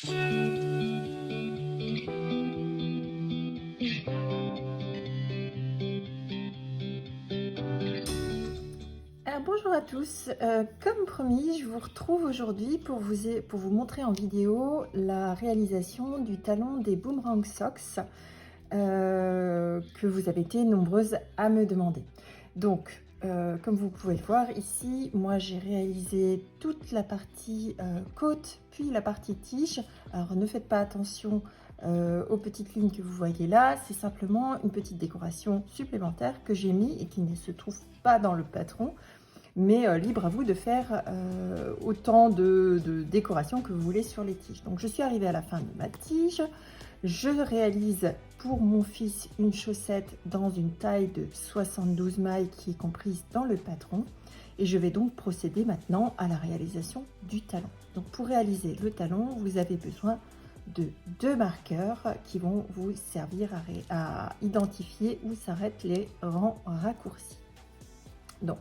Alors, bonjour à tous, comme promis, je vous retrouve aujourd'hui pour vous montrer en vidéo la réalisation du talon des Boomerang Socks que vous avez été nombreuses à me demander. Donc, comme vous pouvez le voir ici, moi j'ai réalisé toute la partie côte puis la partie tige. Alors ne faites pas attention aux petites lignes que vous voyez là, c'est simplement une petite décoration supplémentaire que j'ai mis et qui ne se trouve pas dans le patron. Mais libre à vous de faire autant de décoration que vous voulez sur les tiges. Donc je suis arrivée à la fin de ma tige. Je réalise pour mon fils une chaussette dans une taille de 72 mailles qui est comprise dans le patron. Et je vais donc procéder maintenant à la réalisation du talon. Donc pour réaliser le talon, vous avez besoin de 2 marqueurs qui vont vous servir à identifier où s'arrêtent les rangs raccourcis. Donc,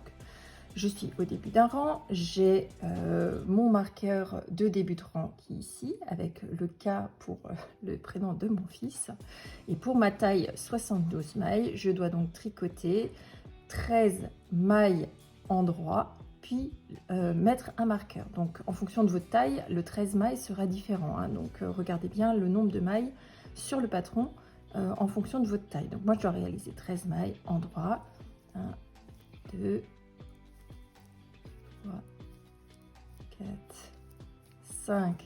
je suis au début d'un rang, j'ai mon marqueur de début de rang qui est ici, avec le K pour le prénom de mon fils. Et pour ma taille 72 mailles, je dois donc tricoter 13 mailles endroit, puis mettre un marqueur. Donc en fonction de votre taille, le 13 mailles sera différent, hein. Donc regardez bien le nombre de mailles sur le patron en fonction de votre taille. Donc moi je dois réaliser 13 mailles endroit, 1, 2, 3, 4, 5,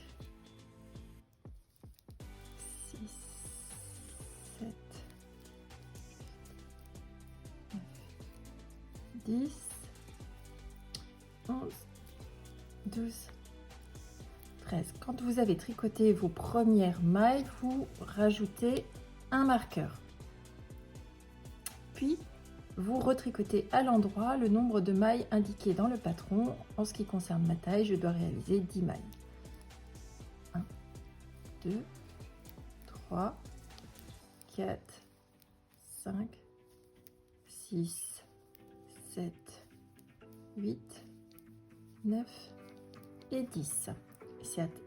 6, 7, 9, 10, 11, 12, 13. Quand vous avez tricoté vos premières mailles, vous rajoutez un marqueur. Puis, vous retricotez à l'endroit le nombre de mailles indiquées dans le patron. En ce qui concerne ma taille, je dois réaliser 10 mailles. 1, 2, 3, 4, 5, 6, 7, 8, 9 et 10.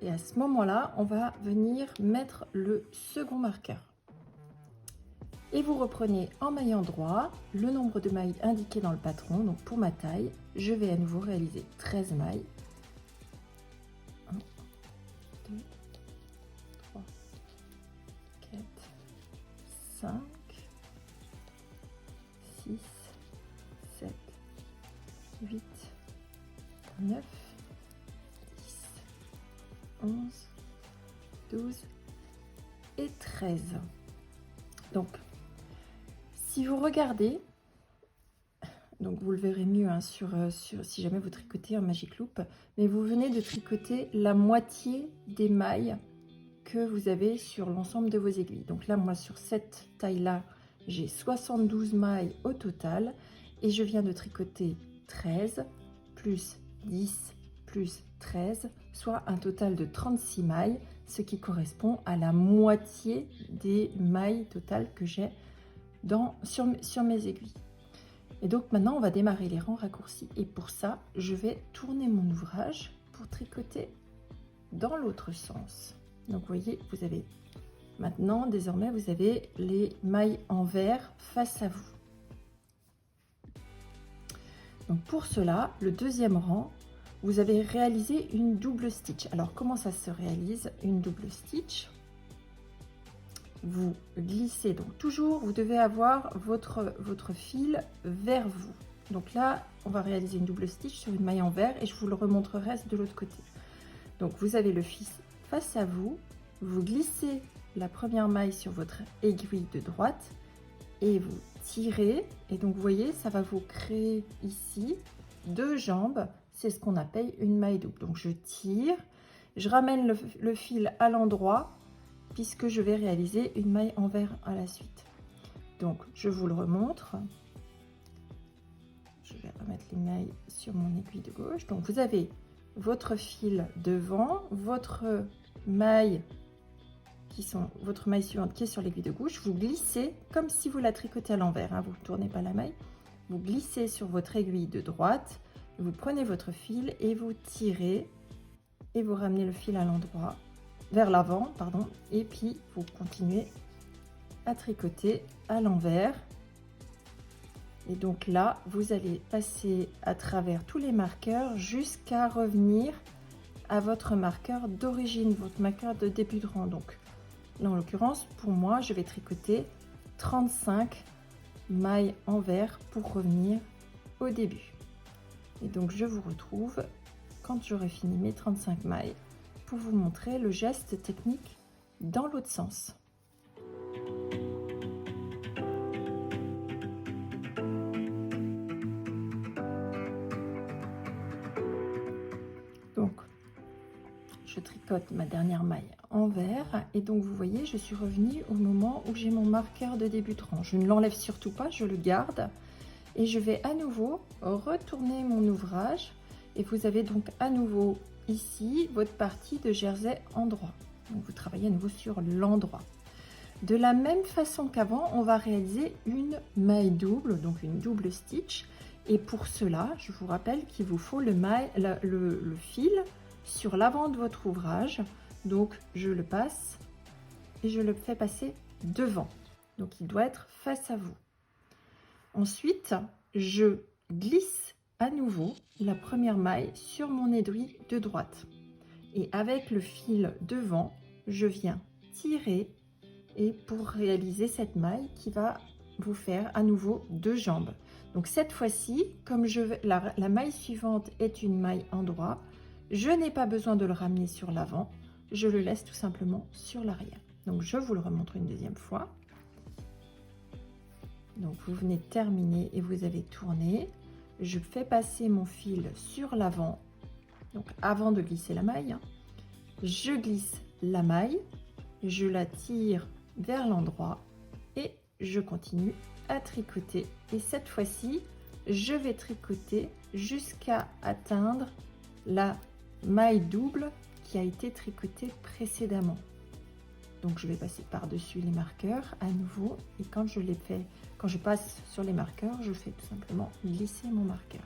Et à ce moment-là, on va venir mettre le second marqueur. Et vous reprenez en maillant droit le nombre de mailles indiquées dans le patron. Donc pour ma taille, je vais à nouveau réaliser 13 mailles. 1, 2, 3, 4, 5, 6, 7, 8, 9, 10, 11, 12 et 13. Donc, si vous regardez, donc vous le verrez mieux hein, si jamais vous tricotez un Magic Loop, mais vous venez de tricoter la moitié des mailles que vous avez sur l'ensemble de vos aiguilles. Donc là, moi, sur cette taille-là, j'ai 72 mailles au total et je viens de tricoter 13 plus 10 plus 13, soit un total de 36 mailles, ce qui correspond à la moitié des mailles totales que j'ai sur mes aiguilles. Et donc maintenant on va démarrer les rangs raccourcis et pour ça je vais tourner mon ouvrage pour tricoter dans l'autre sens. Donc vous voyez, vous avez maintenant désormais vous avez les mailles en vert face à vous. Donc pour cela, le deuxième rang, vous avez réalisé une double stitch. Alors comment ça se réalise une double stitch? Vous glissez, donc toujours vous devez avoir votre fil vers vous. Donc là on va réaliser une double stitch sur une maille en vert et je vous le remontrerai de l'autre côté. Donc vous avez le fil face à vous, vous glissez la première maille sur votre aiguille de droite et vous tirez, et donc vous voyez ça va vous créer ici 2 jambes, c'est ce qu'on appelle une maille double. Donc je tire, je ramène le fil à l'endroit puisque je vais réaliser une maille en vert à la suite. Donc je vous le remontre, je vais remettre les mailles sur mon aiguille de gauche. Donc vous avez votre fil devant, votre maille suivante qui est sur l'aiguille de gauche, vous glissez comme si vous la tricotez à l'envers, hein, vous ne tournez pas la maille, vous glissez sur votre aiguille de droite, vous prenez votre fil et vous tirez et vous ramenez le fil à l'endroit vers l'avant, pardon, et puis vous continuez à tricoter à l'envers. Et donc là, vous allez passer à travers tous les marqueurs jusqu'à revenir à votre marqueur d'origine, votre marqueur de début de rang. Donc là, en l'occurrence, pour moi, je vais tricoter 35 mailles envers pour revenir au début. Et donc, je vous retrouve quand j'aurai fini mes 35 mailles pour vous montrer le geste technique dans l'autre sens. Donc, je tricote ma dernière maille envers et donc vous voyez, je suis revenue au moment où j'ai mon marqueur de début de rang. Je ne l'enlève surtout pas, je le garde et je vais à nouveau retourner mon ouvrage et vous avez donc à nouveau ici votre partie de jersey endroit. Donc vous travaillez à nouveau sur l'endroit. De la même façon qu'avant, on va réaliser une maille double, donc une double stitch. Et pour cela, je vous rappelle qu'il vous faut le fil sur l'avant de votre ouvrage. Donc je le passe et je le fais passer devant. Donc il doit être face à vous. Ensuite, je glisse à nouveau la première maille sur mon aiguille de droite. Et avec le fil devant, je viens tirer et pour réaliser cette maille qui va vous faire à nouveau 2 jambes. Donc cette fois-ci, comme la maille suivante est une maille endroit, je n'ai pas besoin de le ramener sur l'avant, je le laisse tout simplement sur l'arrière. Donc je vous le remontre une deuxième fois. Donc vous venez de terminer et vous avez tourné. Je fais passer mon fil sur l'avant, donc avant de glisser la maille, je glisse la maille, je la tire vers l'endroit et je continue à tricoter. Et cette fois-ci, je vais tricoter jusqu'à atteindre la maille double qui a été tricotée précédemment. Donc je vais passer par-dessus les marqueurs à nouveau et quand je passe sur les marqueurs, je fais tout simplement glisser mon marqueur.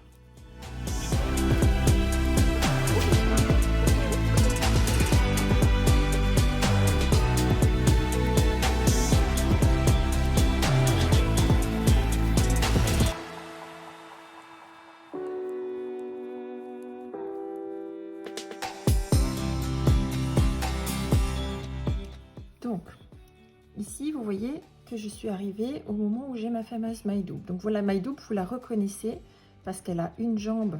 Donc, ici, vous voyez que je suis arrivée au moment où j'ai ma fameuse maille double. Donc, voilà, la maille double, vous la reconnaissez parce qu'elle a une jambe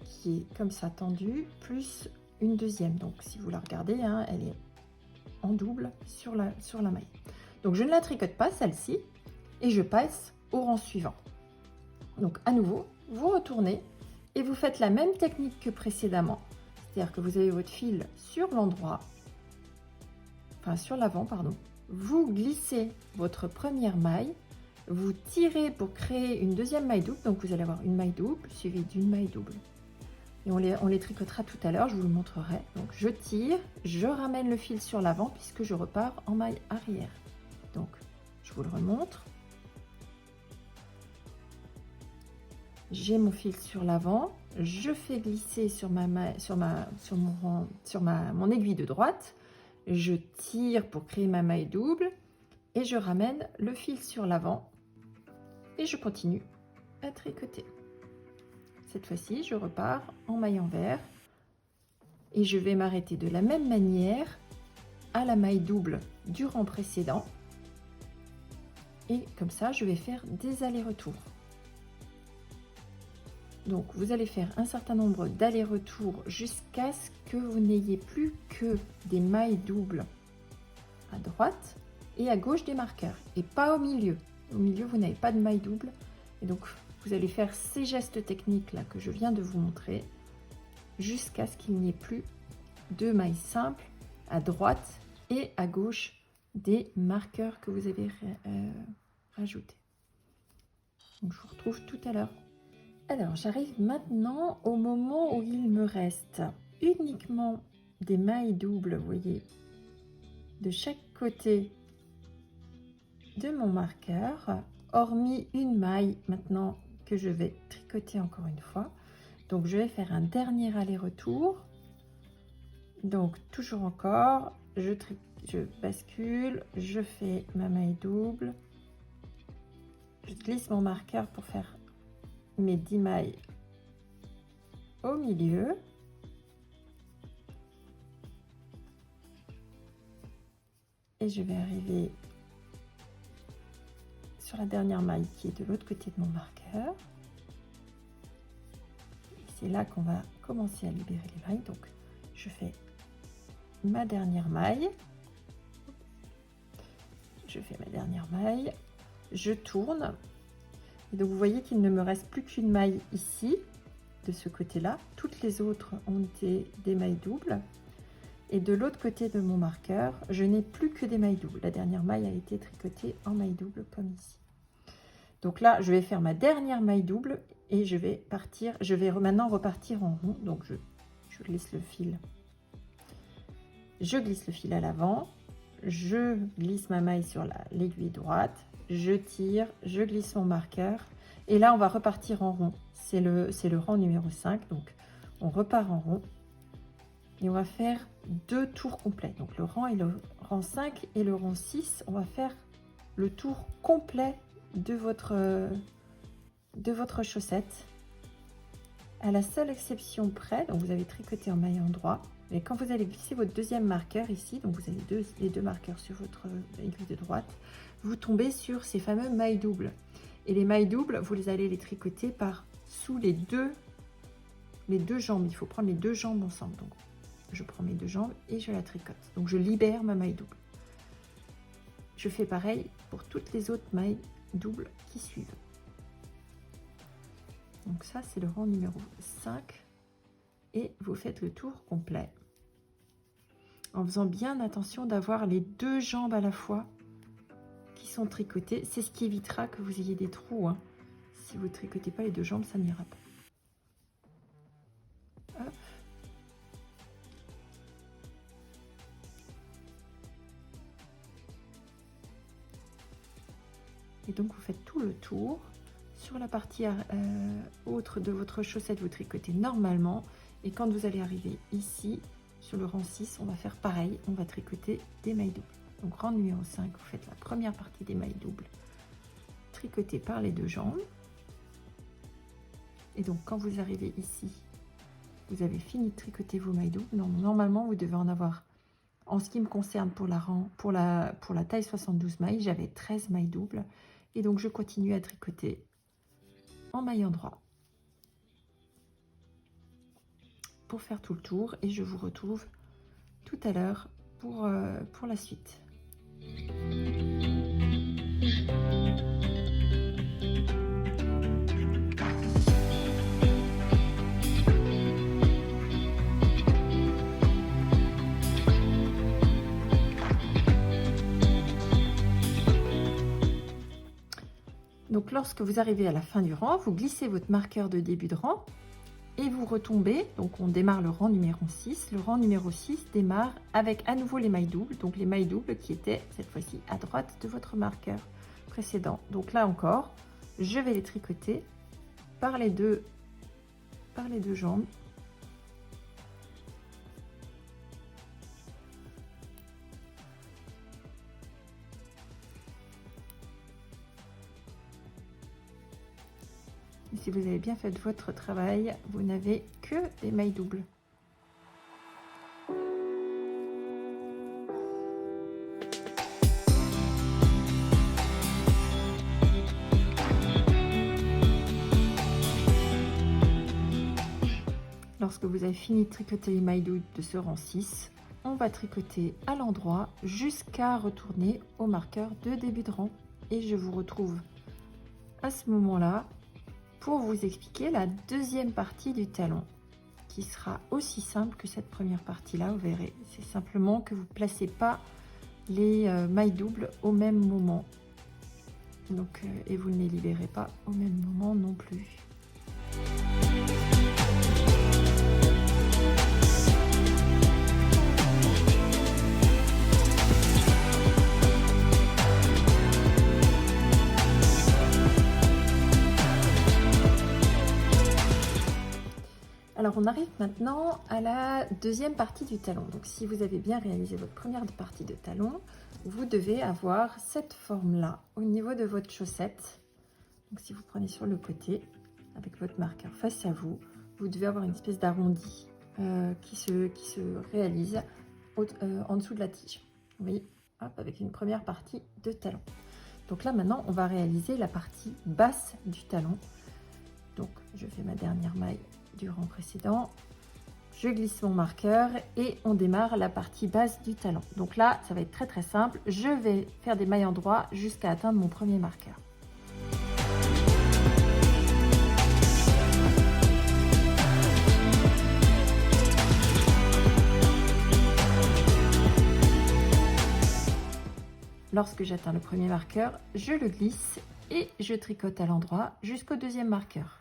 qui est comme ça tendue, plus une deuxième. Donc, si vous la regardez, hein, elle est en double sur la maille. Donc, je ne la tricote pas, celle-ci, et je passe au rang suivant. Donc, à nouveau, vous retournez et vous faites la même technique que précédemment. C'est-à-dire que vous avez votre fil sur l'endroit, enfin sur l'avant, pardon, vous glissez votre première maille, vous tirez pour créer une deuxième maille double, donc vous allez avoir une maille double suivie d'une maille double. Et on les tricotera tout à l'heure, je vous le montrerai. Donc je tire, je ramène le fil sur l'avant puisque je repars en maille arrière. Donc je vous le remontre. J'ai mon fil sur l'avant, je fais glisser sur mon aiguille de droite. Je tire pour créer ma maille double et je ramène le fil sur l'avant et je continue à tricoter. Cette fois-ci, je repars en maille envers et je vais m'arrêter de la même manière à la maille double du rang précédent et comme ça, je vais faire des allers-retours. Donc, vous allez faire un certain nombre d'allers-retours jusqu'à ce que vous n'ayez plus que des mailles doubles à droite et à gauche des marqueurs et pas au milieu. Au milieu, vous n'avez pas de maille double. Et donc, vous allez faire ces gestes techniques-là que je viens de vous montrer jusqu'à ce qu'il n'y ait plus de mailles simples à droite et à gauche des marqueurs que vous avez rajoutés. Donc, je vous retrouve tout à l'heure. Alors, j'arrive maintenant au moment où il me reste uniquement des mailles doubles, vous voyez, de chaque côté de mon marqueur, hormis une maille maintenant que je vais tricoter encore une fois. Donc, je vais faire un dernier aller-retour. Donc toujours encore, je bascule, je fais ma maille double, je glisse mon marqueur pour faire mes 10 mailles au milieu. Et je vais arriver sur la dernière maille qui est de l'autre côté de mon marqueur. C'est là qu'on va commencer à libérer les mailles. Donc je fais ma dernière maille, je tourne, et donc vous voyez qu'il ne me reste plus qu'une maille ici de ce côté là, toutes les autres ont été des mailles doubles, et de l'autre côté de mon marqueur je n'ai plus que des mailles doubles. La dernière maille a été tricotée en maille double comme ici. Donc là je vais faire ma dernière maille double et je vais maintenant repartir en rond. Donc je glisse le fil. Je glisse le fil à l'avant, je glisse ma maille sur l'aiguille droite, je tire, je glisse mon marqueur et là on va repartir en rond. C'est le rang numéro 5, donc on repart en rond et on va faire 2 tours complets. Donc le rang 5 et le rang 6, on va faire le tour complet de votre chaussette. À la seule exception près, donc vous avez tricoté en maille endroit. Et quand vous allez glisser votre deuxième marqueur ici, donc vous avez les deux marqueurs sur votre aiguille de droite, vous tombez sur ces fameux mailles doubles. Et les mailles doubles, vous allez les tricoter par sous les deux jambes. Il faut prendre les 2 jambes ensemble. Donc je prends mes 2 jambes et je la tricote. Donc je libère ma maille double. Je fais pareil pour toutes les autres mailles doubles qui suivent. Donc ça c'est le rang numéro 5 et vous faites le tour complet en faisant bien attention d'avoir les 2 jambes à la fois qui sont tricotées. C'est ce qui évitera que vous ayez des trous, hein. Si vous ne tricotez pas les 2 jambes, ça n'ira pas. Hop. Et donc vous faites tout le tour. Sur la partie autre de votre chaussette, vous tricotez normalement. Et quand vous allez arriver ici, sur le rang 6, on va faire pareil. On va tricoter des mailles doubles. Donc rang numéro 5, vous faites la première partie des mailles doubles, tricotées par les 2 jambes. Et donc quand vous arrivez ici, vous avez fini de tricoter vos mailles doubles. Normalement, vous devez en avoir, en ce qui me concerne pour la taille 72 mailles, j'avais 13 mailles doubles. Et donc je continue à tricoter en maille endroit pour faire tout le tour et je vous retrouve tout à l'heure pour la suite. Donc lorsque vous arrivez à la fin du rang, vous glissez votre marqueur de début de rang et vous retombez. Donc on démarre le rang numéro 6. Le rang numéro 6 démarre avec à nouveau les mailles doubles. Donc les mailles doubles qui étaient cette fois-ci à droite de votre marqueur précédent. Donc là encore, je vais les tricoter par les deux jambes. Si vous avez bien fait votre travail, vous n'avez que des mailles doubles. Lorsque vous avez fini de tricoter les mailles doubles de ce rang 6, on va tricoter à l'endroit jusqu'à retourner au marqueur de début de rang. Et je vous retrouve à ce moment-là pour vous expliquer la deuxième partie du talon, qui sera aussi simple que cette première partie-là, vous verrez. C'est simplement que vous ne placez pas les mailles doubles au même moment. Donc, et vous ne les libérez pas au même moment non plus. Alors on arrive maintenant à la deuxième partie du talon. Donc si vous avez bien réalisé votre première partie de talon, vous devez avoir cette forme-là au niveau de votre chaussette. Donc si vous prenez sur le côté, avec votre marqueur face à vous, vous devez avoir une espèce d'arrondi qui se réalise en dessous de la tige. Vous voyez, hop, avec une première partie de talon. Donc là maintenant, on va réaliser la partie basse du talon. Donc je fais ma dernière maille du rang précédent, je glisse mon marqueur et on démarre la partie basse du talon. Donc là, ça va être très très simple. Je vais faire des mailles endroits jusqu'à atteindre mon premier marqueur. Lorsque j'atteins le premier marqueur, je le glisse et je tricote à l'endroit jusqu'au deuxième marqueur.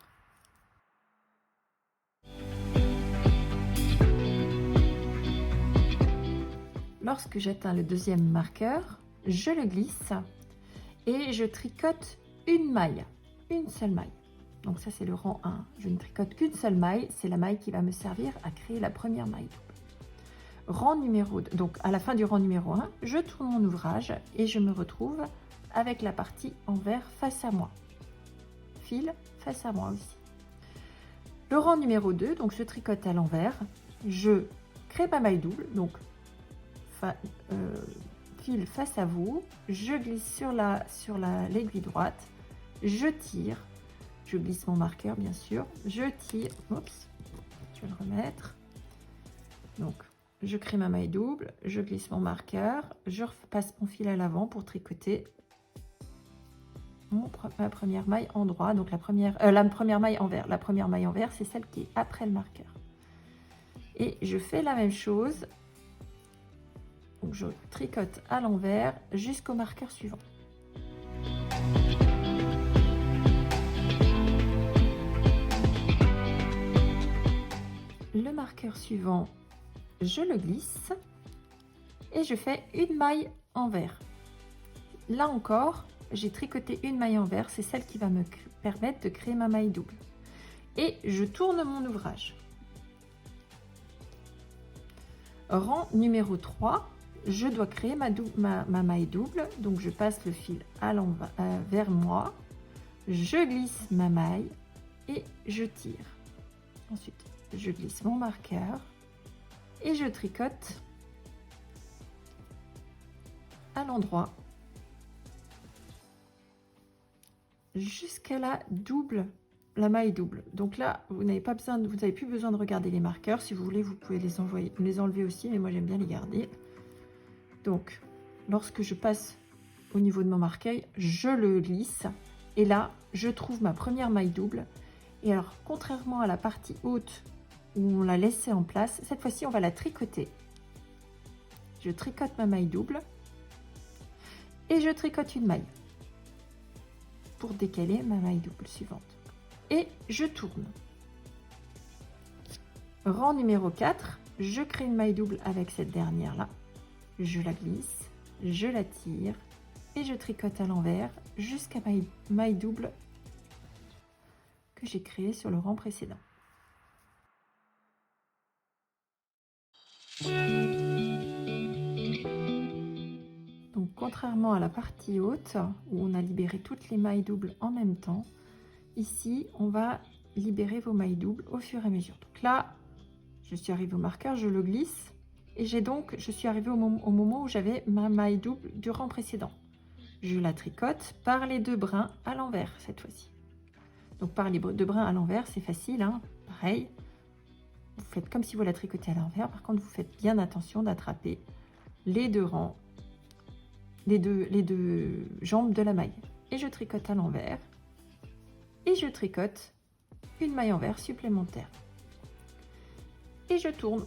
Lorsque j'atteins le deuxième marqueur, je le glisse et je tricote une maille, une seule maille. Donc ça c'est le rang 1. Je ne tricote qu'une seule maille, c'est la maille qui va me servir à créer la première maille. Rang numéro 2, donc à la fin du rang numéro 1, je tourne mon ouvrage et je me retrouve avec la partie envers face à moi. Fil face à moi aussi. Le rang numéro 2, donc je tricote à l'envers, je crée ma maille double, donc fil face à vous, je glisse sur l'aiguille droite, je tire, je glisse mon marqueur bien sûr, je tire, oups, je vais le remettre, donc je crée ma maille double, je glisse mon marqueur, je passe mon fil à l'avant pour tricoter ma première maille en droit, donc la première maille envers. La première maille envers, c'est celle qui est après le marqueur. Et je fais la même chose, donc je tricote à l'envers jusqu'au marqueur suivant. Le marqueur suivant, je le glisse et je fais une maille envers. Là encore, j'ai tricoté une maille envers, c'est celle qui va me permettre de créer ma maille double. Et je tourne mon ouvrage. Rang numéro 3, je dois créer ma maille double, donc je passe le fil vers moi, je glisse ma maille et je tire. Ensuite, je glisse mon marqueur et je tricote à l'endroit jusqu'à la maille double. Donc là, vous n'avez plus besoin de regarder les marqueurs. Si vous voulez, vous pouvez les enlever aussi, mais moi j'aime bien les garder. Donc, lorsque je passe au niveau de mon marqueur, je le glisse et là, je trouve ma première maille double. Et alors, contrairement à la partie haute où on l'a laissée en place, cette fois-ci, on va la tricoter. Je tricote ma maille double et je tricote une maille pour décaler ma maille double suivante. Et je tourne. Rang numéro 4, je crée une maille double avec cette dernière-là. Je la glisse, je la tire et je tricote à l'envers jusqu'à ma maille double que j'ai créée sur le rang précédent. Donc contrairement à la partie haute où on a libéré toutes les mailles doubles en même temps, ici on va libérer vos mailles doubles au fur et à mesure. Donc là, je suis arrivée au marqueur, je le glisse et je suis arrivée au moment où j'avais ma maille double du rang précédent. Je la tricote par les deux brins à l'envers cette fois-ci. Donc par les deux brins à l'envers, c'est facile, hein, pareil. Vous faites comme si vous la tricotez à l'envers. Par contre, vous faites bien attention d'attraper les deux rangs, les deux jambes de la maille. Et je tricote à l'envers. Et je tricote une maille envers supplémentaire. Et je tourne.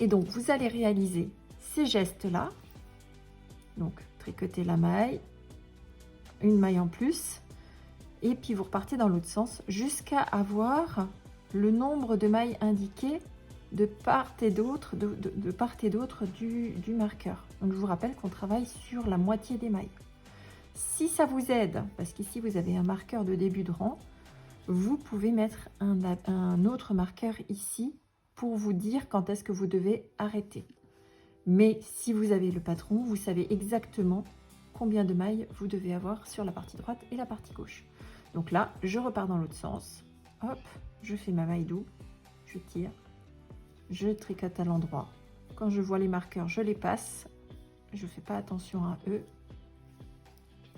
Et donc, vous allez réaliser ces gestes-là. Donc, tricoter la maille, une maille en plus. Et puis, vous repartez dans l'autre sens jusqu'à avoir le nombre de mailles indiquées de part et d'autre du marqueur. Donc je vous rappelle qu'on travaille sur la moitié des mailles. Si ça vous aide, parce qu'ici vous avez un marqueur de début de rang, vous pouvez mettre un autre marqueur ici pour vous dire quand est-ce que vous devez arrêter. Mais si vous avez le patron, vous savez exactement combien de mailles vous devez avoir sur la partie droite et la partie gauche. Donc là, je repars dans l'autre sens. Hop, je fais ma maille double, je tire, je tricote à l'endroit. Quand je vois les marqueurs, je les passe. Je ne fais pas attention à eux.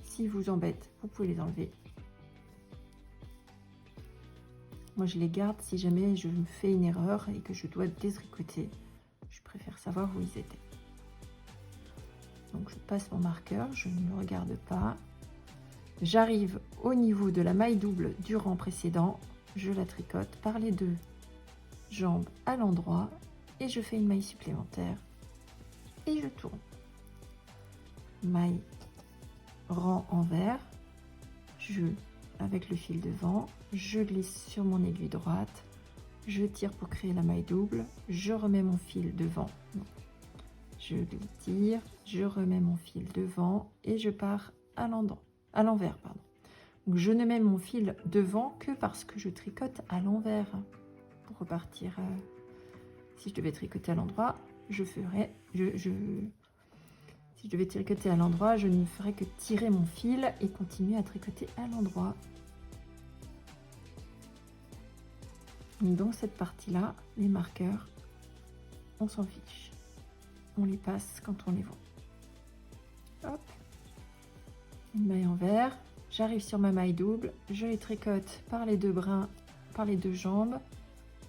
S'ils vous embêtent, vous pouvez les enlever. Moi, je les garde si jamais je me fais une erreur et que je dois détricoter. Je préfère savoir où ils étaient. Donc, je passe mon marqueur, je ne le regarde pas. J'arrive au niveau de la maille double du rang précédent. Je la tricote par les deux jambes à l'endroit et je fais une maille supplémentaire et je tourne. Maille, rang envers, avec le fil devant, je glisse sur mon aiguille droite, je tire pour créer la maille double, je remets mon fil devant, je tire, je remets mon fil devant et je pars à l'envers. Donc je ne mets mon fil devant que parce que je tricote à l'envers pour repartir. Si je devais tricoter à l'endroit, je ferais, si je devais tricoter à l'endroit, je ne ferais que tirer mon fil et continuer à tricoter à l'endroit. Dans cette partie-là, les marqueurs, on s'en fiche. On les passe quand on les voit. Hop, une maille envers. J'arrive sur ma maille double, je les tricote par les deux brins, par les deux jambes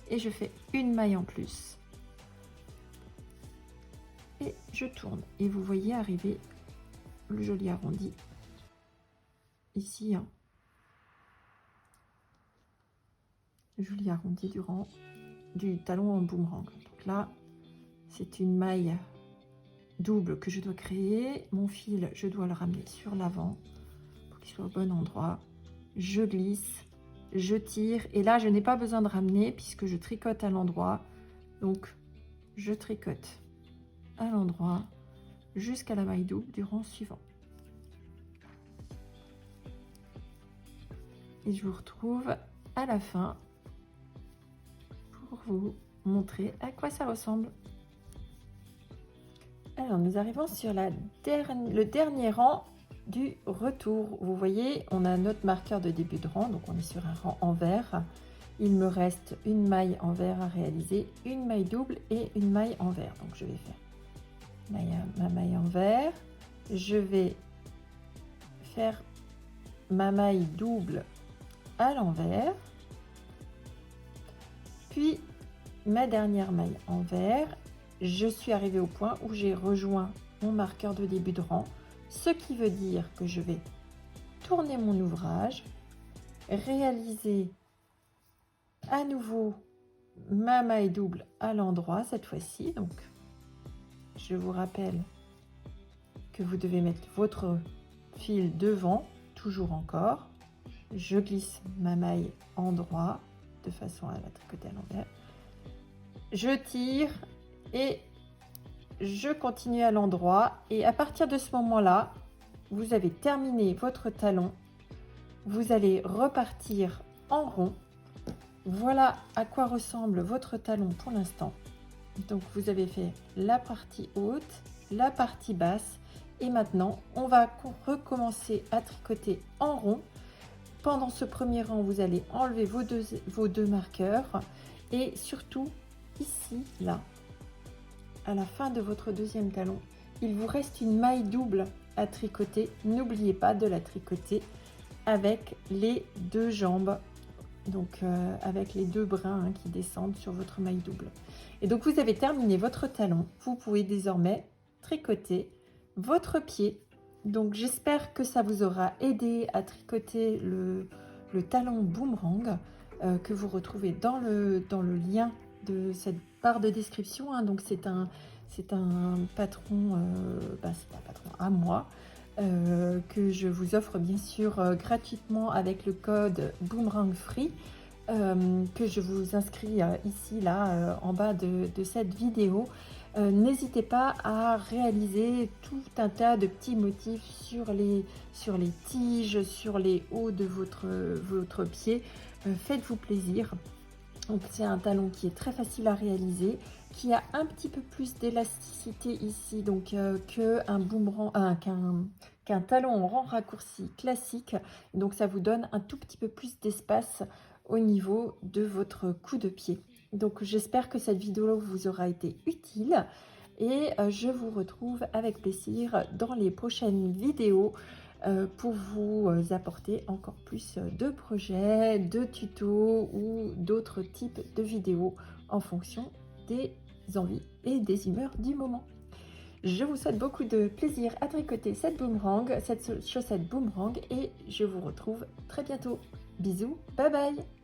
et je fais une maille en plus. Et je tourne et vous voyez arriver le joli arrondi ici, hein. Joli arrondi du talon en boomerang. Donc là, c'est une maille double que je dois créer. Mon fil, je dois le ramener sur l'avant pour qu'il soit au bon endroit. Je glisse, je tire et là, je n'ai pas besoin de ramener puisque je tricote à l'endroit. Donc, je tricote à l'endroit jusqu'à la maille double du rang suivant. Et je vous retrouve à la fin pour vous montrer à quoi ça ressemble. Alors, nous arrivons sur le dernier rang du retour. Vous voyez, on a notre marqueur de début de rang, donc on est sur un rang envers. Il me reste une maille envers à réaliser, une maille double et une maille envers. Donc, je vais faire ma maille envers. Je vais faire ma maille double à l'envers. Puis, ma dernière maille envers. Je suis arrivée au point où j'ai rejoint mon marqueur de début de rang, ce qui veut dire que je vais tourner mon ouvrage, réaliser à nouveau ma maille double à l'endroit cette fois-ci. Donc, je vous rappelle que vous devez mettre votre fil devant, toujours encore. Je glisse ma maille endroit de façon à la tricoter à l'envers. Je tire et je continue à l'endroit. Et à partir de ce moment-là, vous avez terminé votre talon. Vous allez repartir en rond. Voilà à quoi ressemble votre talon pour l'instant. Donc, vous avez fait la partie haute, la partie basse. Et maintenant, on va recommencer à tricoter en rond. Pendant ce premier rang, vous allez enlever vos deux marqueurs. Et surtout, ici, là, à la fin de votre deuxième talon, il vous reste une maille double à tricoter. N'oubliez pas de la tricoter avec les deux jambes, donc avec les deux brins qui descendent sur votre maille double. Et donc, vous avez terminé votre talon. Vous pouvez désormais tricoter votre pied. Donc, j'espère que ça vous aura aidé à tricoter le talon boomerang que vous retrouvez dans le lien de cette barre de description. Hein. Donc, c'est un patron, c'est un patron à moi que je vous offre bien sûr gratuitement avec le code Boomerang Free que je vous inscris ici, là, en bas de cette vidéo. n'hésitez pas à réaliser tout un tas de petits motifs sur les tiges, sur les hauts de votre pied. Faites-vous plaisir. Donc c'est un talon qui est très facile à réaliser, qui a un petit peu plus d'élasticité ici, donc qu'un boomerang, qu'un talon en rang raccourci classique. Donc ça vous donne un tout petit peu plus d'espace au niveau de votre coup de pied. Donc j'espère que cette vidéo vous aura été utile et je vous retrouve avec plaisir dans les prochaines vidéos pour vous apporter encore plus de projets, de tutos ou d'autres types de vidéos en fonction des envies et des humeurs du moment. Je vous souhaite beaucoup de plaisir à tricoter cette chaussette boomerang et je vous retrouve très bientôt. Bisous, bye bye!